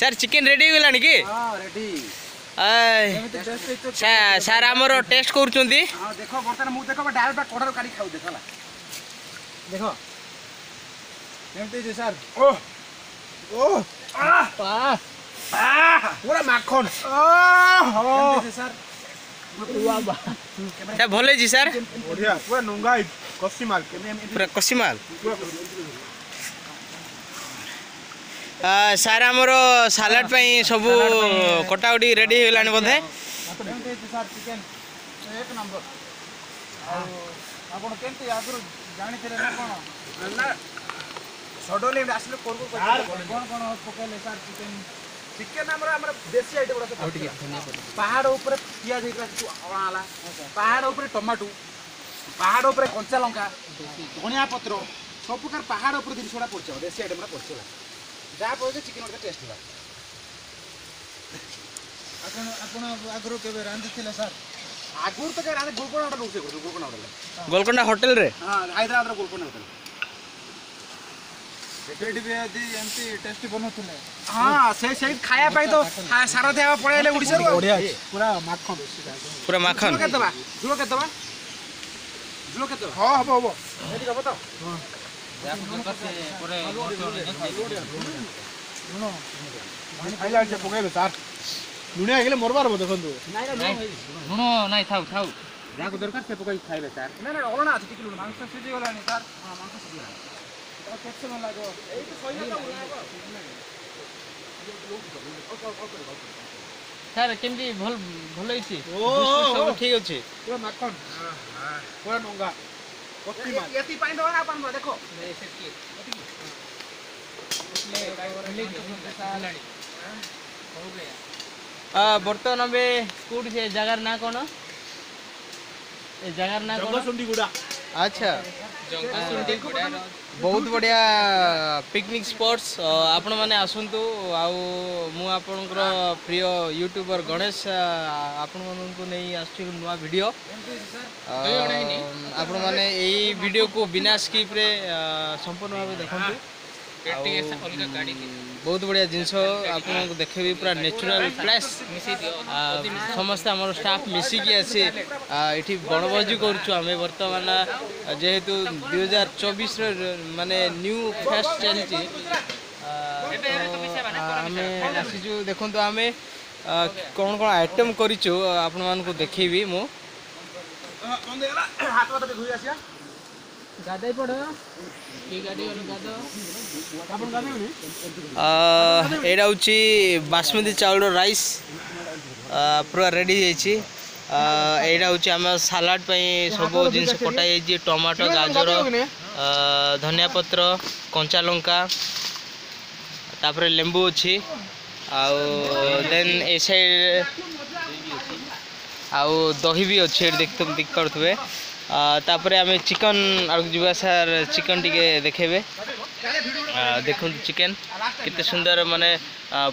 sir chicken ready हो गलानी कि हां रेडी सर हमरो टेस्ट करूचंदी हां देखो बर्तन मु देखो डायरेक्ट कोडर काडी खाऊ देखला देखो केमते जे सर ओ ओ आ पूरा माखन केमते जे सर क्या भले जी सर बढ़िया पूरा नंगा कसी माल पूरा कसी माल सर हमरो सलाड पई सब कटाउटी रेडी हो गलानी बोधे सर चिकन एक नंबर आपण केमते आगुर जानि थिले ना कोन ना सडनली आसले कोन कोन पकेले सर चिकन चिकन हमरा देसी आइटम रस पहाड़ ऊपर पियाज आला पहाड़ ऊपर टमाटो पहाड़ ऊपर कंचा लंका धनिया पत्र सब प्रकार पहाड़ ऊपर जिनसडा पड़छ देसी आइटम पड़छला जा पड़े चिकन वाला टेस्ट होला आपण आगरो केबे रांधी थिले सर आगुर तो के रांधी गोलकोंडा रोसे गोलकोंडा होटल रे हां हैदराबाद गोलकोंडा होटल सेक्रेटरी भी आदि एमती टेस्टी बनोथले हां से खाया पाई तो सारा देवा पळेले उडीसा बढ़िया पूरा माखन माखन जुलो के दबा हां हबो एटी का बताओ हां खाइला जे पकेले सर लुणे आगले मरबार बो देखंतु लुण नाही थाउ जाको दरकार से पकाई खाइले सर ना ओलना अछि टिकलु मांस सिजी गलानी सर हां मांस सिजी गला तो केते मन लागो एई तो सही तो सर केमती भल होइछि सब ठीक अछि पूरा माखन हां पूरा नंगा पक्की माल एती पाइन दवा ना अपन देखो बर्तमान में कौटी से जगार ना कौन जगार ना जंगसुंडीगुड़ा अच्छा बहुत बढ़िया पिकनिक स्पॉट्स आपण मैंने आसतु आपणकर प्रिय यूट्यूबर गणेश आपण को नहीं नुआ वीडियो आपण मैंने यही वीडियो को बिना स्किप रे संपूर्ण भाव देखु बहुत बढ़िया जिनस आपको देखेबी पूरा नेचुरल प्लेस समस्त आम स्टाफ मिसिकी आसी ये बनभोजी करें बर्तमान जेहेतु 2024 माने न्यू फेस्ट चलती आसीचु देखु आम कौन कौन आइटम करूँ आपण मान देखेबी मु गादाई पड़ो एटा हूँ बासमती चाउल राइस पूरा रेडी जाइए यहाँ हूँ आम सालाड सब जिनस कटा टमाटो गाजर धनिया पत्र कंचा लंका तापर लेंबू अच्छी देन ए साइड आउ दही भी अच्छे देख पारे तापर आम चिकन आगे सर चिकन टी देखेबे देखो चिकन कितने सुंदर माने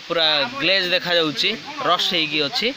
पूरा ग्लेज देखा जाउची रस हेगी अच्छी